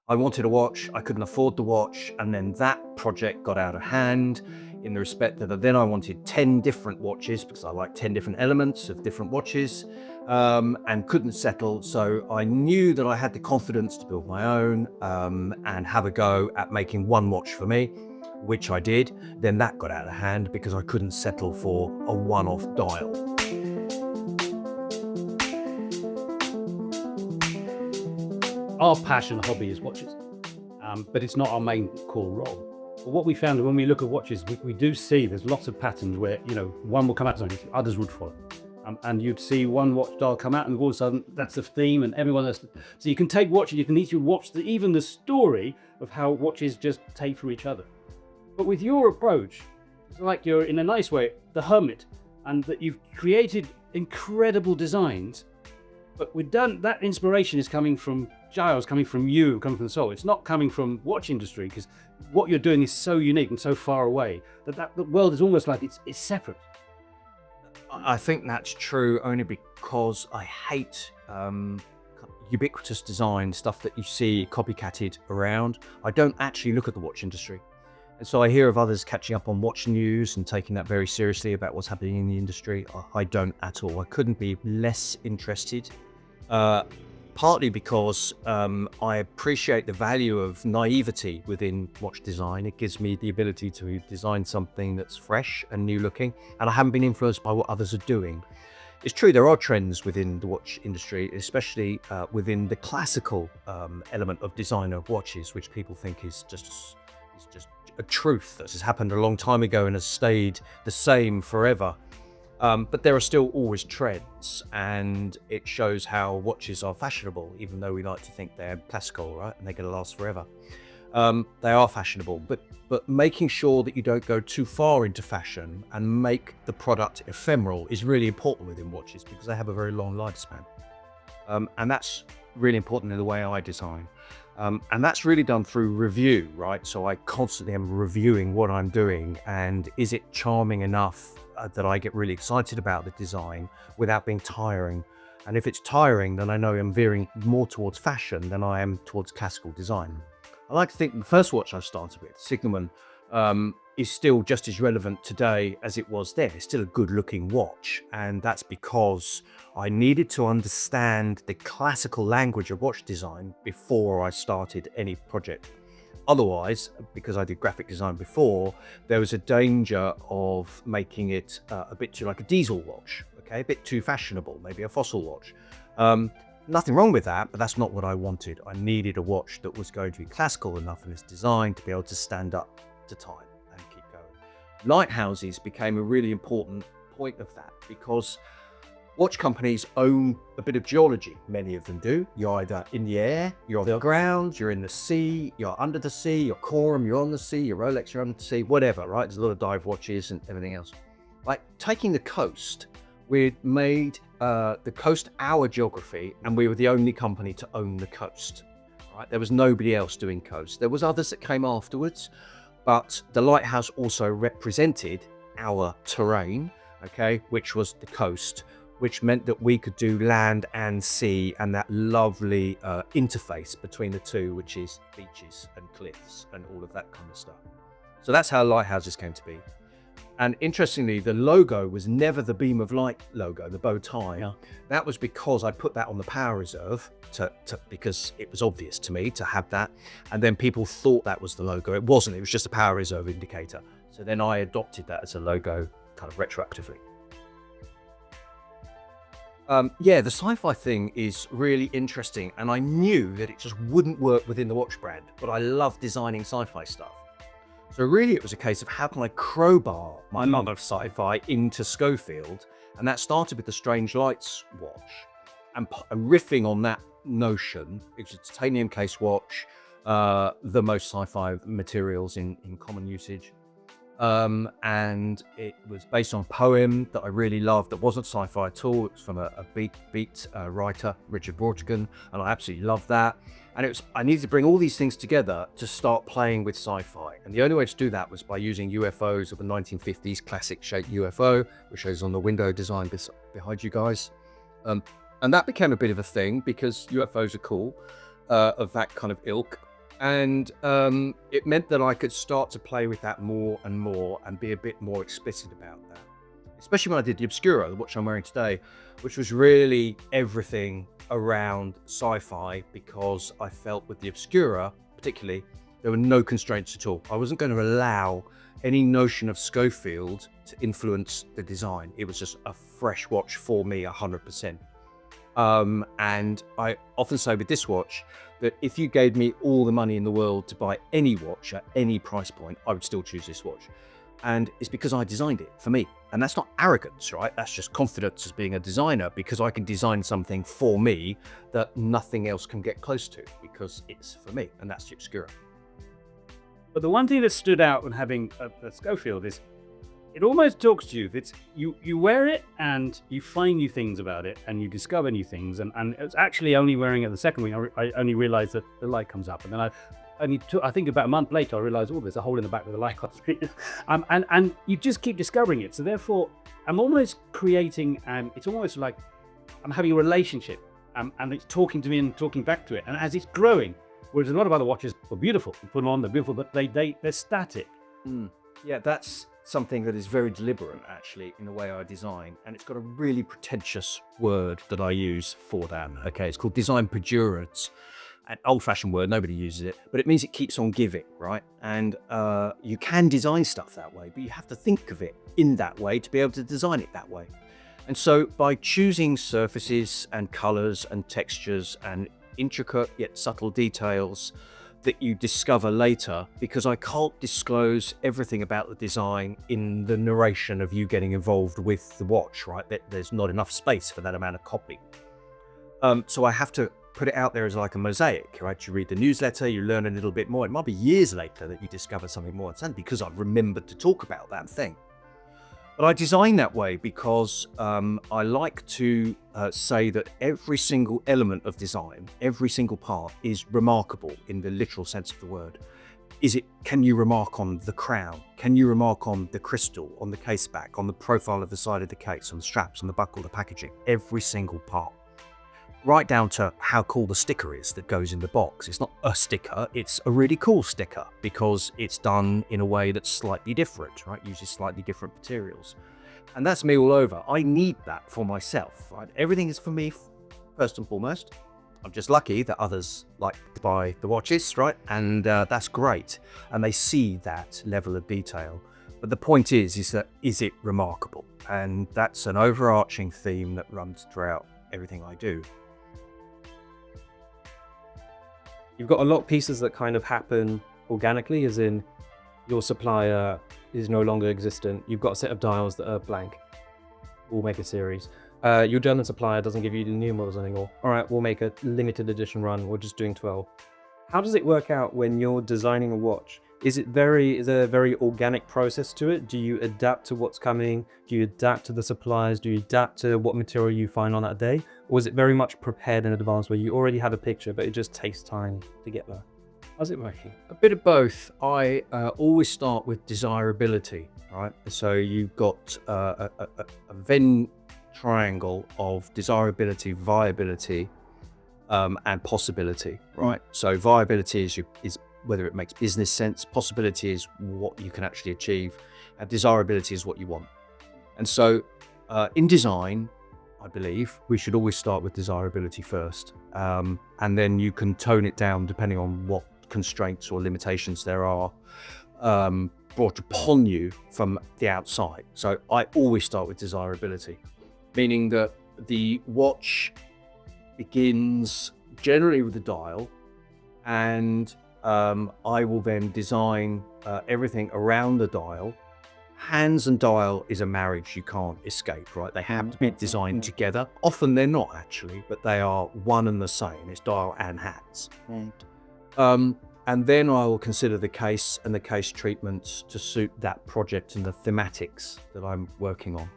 I wanted a watch, I couldn't afford the watch, and then that project got out of hand in the respect that then I wanted 10 different watches because I like 10 different elements of different watches, and couldn't settle. So I knew that I had the confidence to build my own, and have a go at making one watch for me, which I did. Then that got out of hand because I couldn't settle for a one-off dial. Our passion hobby is watches, but it's not our main core role. But what we found when we look at watches, we do see there's lots of patterns where, one will come out, others would follow. And you'd see one watch dial come out, and all of a sudden that's a theme, and everyone else. So you can take watches, you can need to watch even the story of how watches just take for each other. But with your approach, it's like you're, in a nice way, the hermit, and that you've created incredible designs. But that inspiration is coming from Giles, coming from you, coming from the soul. It's not coming from watch industry, because what you're doing is so unique and so far away that the world is almost like it's separate. I think that's true only because I hate ubiquitous design, stuff that you see copycatted around. I don't actually look at the watch industry. And so I hear of others catching up on watch news and taking that very seriously about what's happening in the industry. I don't at all. I couldn't be less interested. Partly because I appreciate the value of naivety within watch design. It gives me the ability to design something that's fresh and new looking, and I haven't been influenced by what others are doing. It's true, there are trends within the watch industry, especially within the classical element of design of watches, which people think is just a truth that has happened a long time ago and has stayed the same forever. But there are still always trends, and it shows how watches are fashionable, even though we like to think they're classical, right? And they're going to last forever. They are fashionable, but making sure that you don't go too far into fashion and make the product ephemeral is really important within watches, because they have a very long lifespan. And that's really important in the way I design. And that's really done through review, right? So I constantly am reviewing what I'm doing, and is it charming enough that I get really excited about the design without being tiring. And if it's tiring, then I know I'm veering more towards fashion than I am towards classical design. I like to think the first watch I started with, Signalman, is still just as relevant today as it was then. It's still a good looking watch, and that's because I needed to understand the classical language of watch design before I started any project. Otherwise, because I did graphic design before, there was a danger of making it a bit too like a diesel watch, okay? A bit too fashionable, maybe a fossil watch. Nothing wrong with that, but that's not what I wanted. I needed a watch that was going to be classical enough in its design to be able to stand up to time and keep going. Lighthouses became a really important point of that, because watch companies own a bit of geology. Many of them do. You're either in the air, you're on the ground, you're in the sea, you're under the sea, your Corum, you're on the sea, your Rolex, you're under the sea, whatever, right? There's a lot of dive watches and everything else. Like taking the coast, we'd made the coast our geography, and we were the only company to own the coast, right? There was nobody else doing coast. There was others that came afterwards, but the Lighthouse also represented our terrain, okay, which was the coast, which meant that we could do land and sea, and that lovely interface between the two, which is beaches and cliffs and all of that kind of stuff. So that's how Lighthouses came to be. And interestingly, the logo was never the beam of light logo, the bow tie. Yeah. That was because I put that on the power reserve because it was obvious to me to have that. And then people thought that was the logo. It wasn't, it was just a power reserve indicator. So then I adopted that as a logo kind of retroactively. Yeah, the sci-fi thing is really interesting, and I knew that it just wouldn't work within the watch brand, but I love designing sci-fi stuff. So really it was a case of how can I crowbar my love of sci-fi into Schofield, and that started with the Strange Lights watch, and riffing on that notion. It's a titanium case watch, the most sci-fi materials in common usage. And it was based on a poem that I really loved that wasn't sci-fi at all. It was from a beat writer, Richard Vortigern, and I absolutely loved that. And I needed to bring all these things together to start playing with sci-fi. And the only way to do that was by using UFOs of the 1950s classic shaped UFO, which shows on the window design behind you guys. And that became a bit of a thing because UFOs are cool, of that kind of ilk. And it meant that I could start to play with that more and more and be a bit more explicit about that. Especially when I did the Obscura, the watch I'm wearing today, which was really everything around sci-fi, because I felt with the Obscura, particularly, there were no constraints at all. I wasn't going to allow any notion of Schofield to influence the design. It was just a fresh watch for me, 100%. And I often say with this watch that if you gave me all the money in the world to buy any watch at any price point, I would still choose this watch. And it's because I designed it for me. And that's not arrogance, right? That's just confidence as being a designer, because I can design something for me that nothing else can get close to, because it's for me. And that's the Obscura. But the one thing that stood out when having a Schofield is it almost talks to you. It's you wear it and you find new things about it and you discover new things. And it's actually only wearing it the second week, I only realized that the light comes up. And then I think about a month later, I realized, oh, there's a hole in the back where the light comes. And you just keep discovering it. So therefore, I'm almost creating, it's almost like I'm having a relationship, and it's talking to me and talking back to it. And as it's growing, whereas a lot of other watches are beautiful, you put them on, they're beautiful, but they're static. Yeah, that's something that is very deliberate, actually, in the way I design. And it's got a really pretentious word that I use for that. Okay, it's called design perdurance. An old-fashioned word, nobody uses it, but it means it keeps on giving, right? And you can design stuff that way, but you have to think of it in that way to be able to design it that way. And so by choosing surfaces and colors and textures and intricate yet subtle details that you discover later, because I can't disclose everything about the design in the narration of you getting involved with the watch, right? There's not enough space for that amount of copy. So I have to put it out there as like a mosaic, right? You read the newsletter, you learn a little bit more. It might be years later that you discover something more, and because I've remembered to talk about that thing. But I design that way because I like to say that every single element of design, every single part is remarkable in the literal sense of the word. Can you remark on the crown? Can you remark on the crystal, on the case back, on the profile of the side of the case, on the straps, on the buckle, the packaging, every single part. Right down to how cool the sticker is that goes in the box. It's not a sticker, it's a really cool sticker because it's done in a way that's slightly different, right? Uses slightly different materials. And that's me all over. I need that for myself, right? Everything is for me first and foremost. I'm just lucky that others like to buy the watches, right? And that's great. And they see that level of detail. But the point is it remarkable? And that's an overarching theme that runs throughout everything I do. You've got a lot of pieces that kind of happen organically, as in your supplier is no longer existent. You've got a set of dials that are blank. We'll make a series. Your German supplier doesn't give you the new models anymore. All right, we'll make a limited edition run. We're just doing 12. How does it work out when you're designing a watch? Is there a very organic process to it? Do you adapt to what's coming? Do you adapt to the suppliers? Do you adapt to what material you find on that day? Or is it very much prepared in advance where you already have a picture, but it just takes time to get there? How's it working? A bit of both. I always start with desirability, right? So you've got a Venn triangle of desirability, viability, and possibility, right? So viability is whether it makes business sense. Possibility is what you can actually achieve, and desirability is what you want. And so in design, I believe we should always start with desirability first, and then you can tone it down depending on what constraints or limitations there are brought upon you from the outside. So I always start with desirability, meaning that the watch begins generally with the dial, and I will then design everything around the dial. Hands and dial is a marriage you can't escape, right? They have to be designed together. Often they're not actually, but they are one and the same. It's dial and hands. And then I will consider the case and the case treatments to suit that project and the thematics that I'm working on.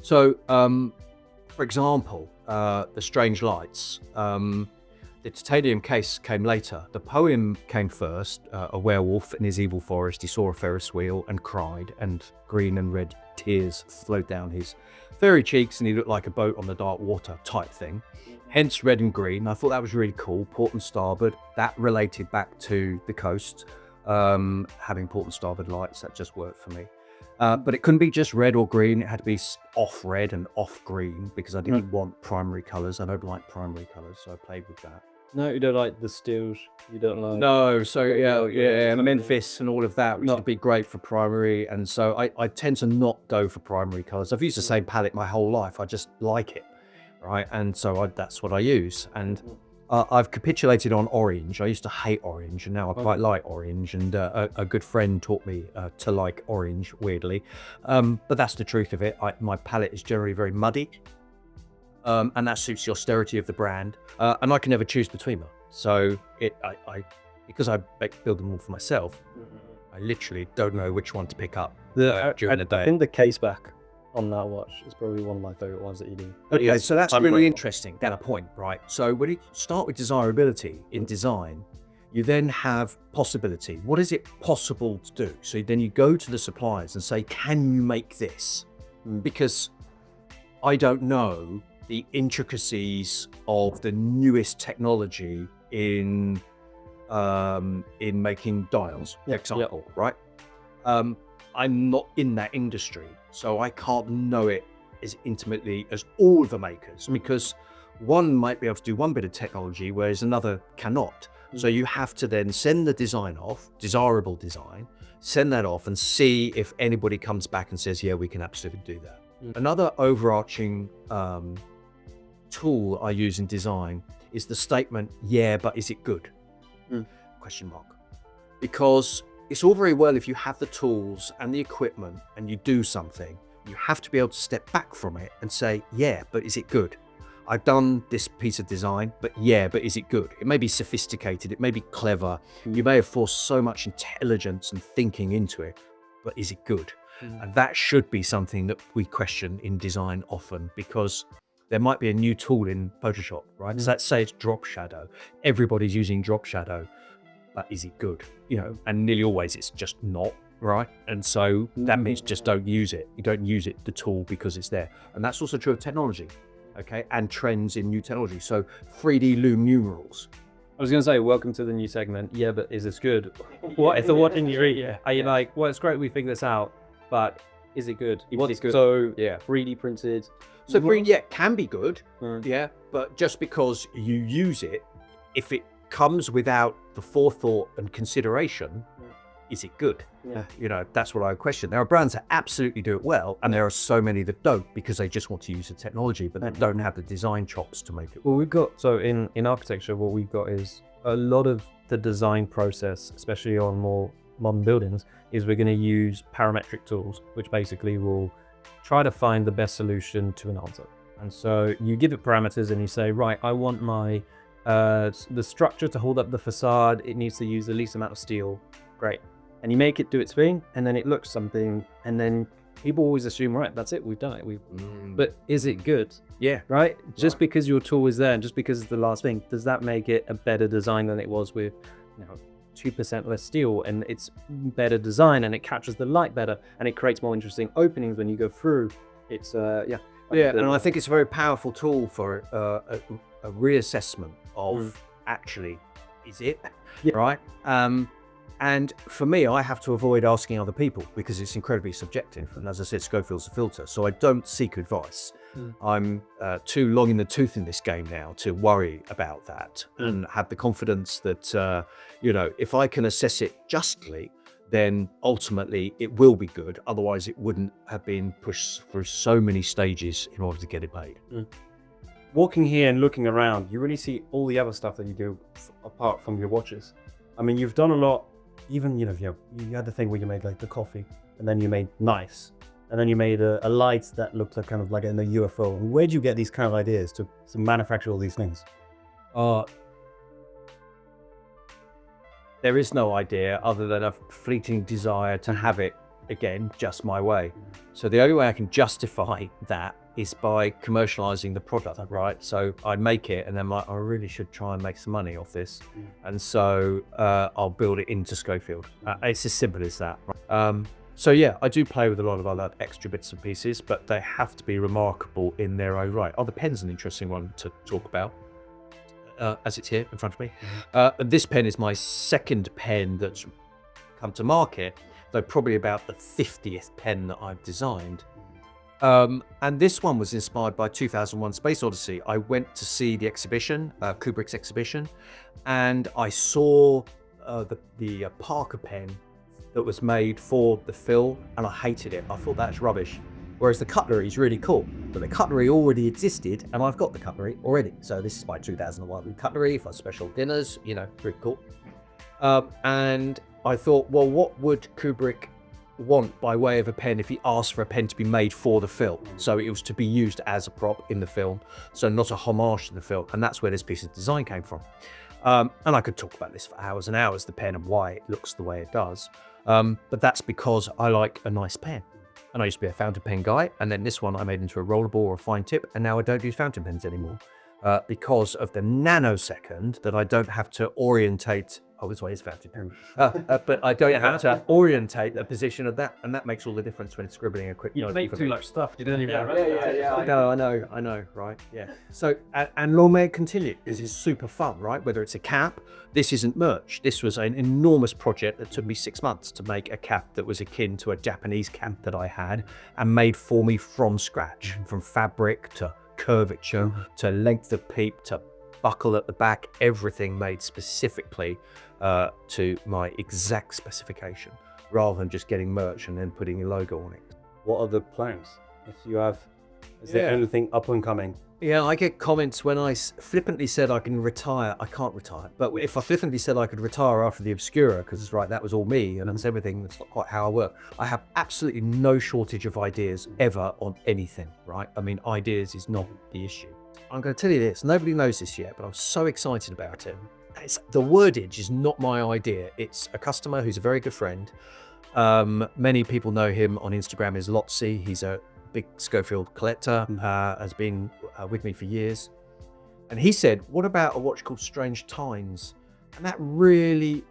So, for example, the Strange Lights, the titanium case came later. The poem came first. A werewolf in his evil forest, he saw a Ferris wheel and cried, and green and red tears flowed down his furry cheeks, and he looked like a boat on the dark water type thing. hence red and green. I thought that was really cool. Port and starboard, that related back to the coast. Having port and starboard lights, that just worked for me. But it couldn't be just red or green. It had to be off red and off green because I didn't want primary colors. I don't like primary colors, so I played with that. No, you don't like the steels. You don't like. No, so yeah, Memphis and all of that, which would be great for primary. And so I tend to not go for primary colors. I've used the same palette my whole life. I just like it, right? And so that's what I use. And I've capitulated on orange. I used to hate orange, and now I quite like orange. And a good friend taught me to like orange, weirdly. But that's the truth of it. My palette is generally very muddy. And that suits the austerity of the brand, and I can never choose between them. So because I build them all for myself, I literally don't know which one to pick up during the day. I think the case back on that watch is probably one of my favorite ones that you do. Okay, so that's really interesting. That point, right? So when you start with desirability in design, you then have possibility. What is it possible to do? So then you go to the suppliers and say, can you make this? Because I don't know the intricacies of the newest technology in making dials, for example, right? I'm not in that industry, so I can't know it as intimately as all the makers, because one might be able to do one bit of technology, whereas another cannot. So you have to then send the design off, desirable design, send that off and see if anybody comes back and says, yeah, we can absolutely do that. Another overarching tool I use in design is the statement, yeah, but is it good? Question mark. Because it's all very well if you have the tools and the equipment and you do something, you have to be able to step back from it and say, yeah, but is it good? I've done this piece of design, but yeah, but is it good? It may be sophisticated, it may be clever, you may have forced so much intelligence and thinking into it, but is it good? And that should be something that we question in design often, because there might be a new tool in Photoshop, right? So let's say it's drop shadow. Everybody's using drop shadow, but is it good? You know, and nearly always it's just not, right? And so that means just don't use it. You don't use it, the tool, because it's there. And that's also true of technology, okay? And trends in new technology. So 3D loom numerals. I was going to say, welcome to the new segment. Yeah, but is this good? What if the what in your ear? Are you like, well, it's great we figured this out, but is it good? What's good? So yeah, 3D printed. So green, yeah, can be good, yeah, but just because you use it, if it comes without the forethought and consideration, is it good? You know, that's what I question. There are brands that absolutely do it well, and there are so many that don't because they just want to use the technology, but they don't have the design chops to make it. Well, we've got, so in architecture, what we've got is a lot of the design process, especially on more modern buildings, is we're going to use parametric tools, which basically will try to find the best solution to an answer. And so you give it parameters and you say, right, I want my the structure to hold up the facade. It needs to use the least amount of steel. Great. And you make it do its thing, and then it looks something, and then people always assume, right, that's it, we've done it. But is it good? Yeah. Right? Just because your tool is there and just because it's the last thing, does that make it a better design than it was with, 2% less steel, and it's better design and it captures the light better and it creates more interesting openings when you go through? It's and I think it's a very powerful tool for a reassessment of actually, is it right? And for me, I have to avoid asking other people because it's incredibly subjective, and as I said, Schofield's a filter, so I don't seek advice. I'm too long in the tooth in this game now to worry about that, and have the confidence that if I can assess it justly, then ultimately it will be good. Otherwise it wouldn't have been pushed through so many stages in order to get it made. Walking here and looking around, you really see all the other stuff that you do apart from your watches. I mean, you've done a lot. Even you had the thing where you made like the coffee, and then you made nice, and then you made a light that looked like kind of like in a UFO. And where do you get these kind of ideas to manufacture all these things? There is no idea other than a fleeting desire to have it again just my way. So the only way I can justify that is by commercializing the product, right? So I make it and then I'm like, I really should try and make some money off this. And so I'll build it into Schofield. It's as simple as that. So yeah, I do play with a lot of other extra bits and pieces, but they have to be remarkable in their own right. Oh, the pen's an interesting one to talk about. as it's here in front of me. And this pen is my second pen that's come to market, though probably about the 50th pen that I've designed. And this one was inspired by 2001 Space Odyssey. I went to see the exhibition, Kubrick's exhibition, and I saw the Parker pen that was made for the film, and I hated it. I thought that's rubbish. Whereas the cutlery is really cool, but the cutlery already existed, and I've got the cutlery already. So this is my 2001 cutlery for special dinners, you know, pretty cool. And I thought, well, what would Kubrick want by way of a pen if he asked for a pen to be made for the film? So it was to be used as a prop in the film, so not a homage to the film. And that's where this piece of design came from. And I could talk about this for hours and hours, the pen and why it looks the way it does. But that's because I like a nice pen. And I used to be a fountain pen guy, and then this one I made into a rollable or a fine tip, and now I don't use fountain pens anymore because of the nanosecond that I don't have to orientate. Oh, this way is fountain pen. But I don't have to orientate the position of that, and that makes all the difference when scribbling a quick note. You make too much stuff, you don't even Yeah. I know, right? Yeah. So, and long may it continue. This is super fun, right? Whether it's a cap, this isn't merch. This was an enormous project that took me 6 months to make a cap that was akin to a Japanese cap that I had and made for me from scratch, from fabric to curvature to length of peep to buckle at the back, everything made specifically to my exact specification, rather than just getting merch and then putting your logo on it. What are the plans? If you have, is there anything up and coming? Yeah, I get comments when I flippantly said I can retire. I can't retire, but if I flippantly said I could retire after the Obscura, because right, that was all me and that's everything, that's not quite how I work. I have absolutely no shortage of ideas ever on anything, right? I mean, ideas is not the issue. I'm going to tell you this, nobody knows this yet, but I'm so excited about it. The wordage is not my idea. It's a customer who's a very good friend. Many people know him on Instagram as Lotsy. He's a big Schofield collector, has been with me for years. And he said, what about a watch called Strange Times? And that really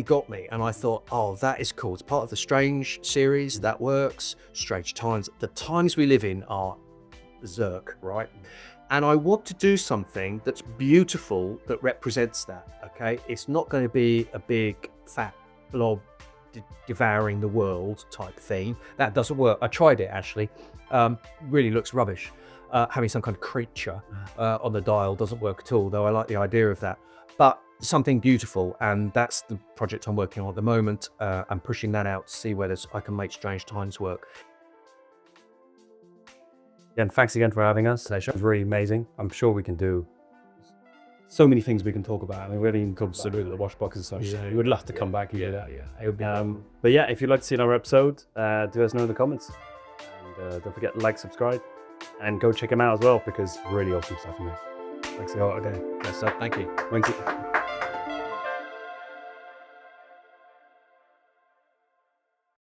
got me. And I thought, oh, that is cool. It's part of the Strange series, that works. Strange Times. The times we live in are berserk, right? And I want to do something that's beautiful that represents that, okay? It's not going to be a big fat blob devouring the world type thing. That doesn't work. I tried it actually. Really looks rubbish. Having some kind of creature on the dial doesn't work at all, though I like the idea of that. But something beautiful, and that's the project I'm working on at the moment. I'm pushing that out to see whether I can make Strange Times work. And thanks again for having us. It was really amazing. I'm sure we can do so many things we can talk about. I mean, we haven't even come to the wash boxes, so we would love to come back and do that. It would be but yeah, if you'd like to see another episode, do let us know in the comments. And don't forget to like, subscribe, and go check him out as well, because really awesome stuff in there. Thanks a lot again. Yes, sir. Thank you. Thank you.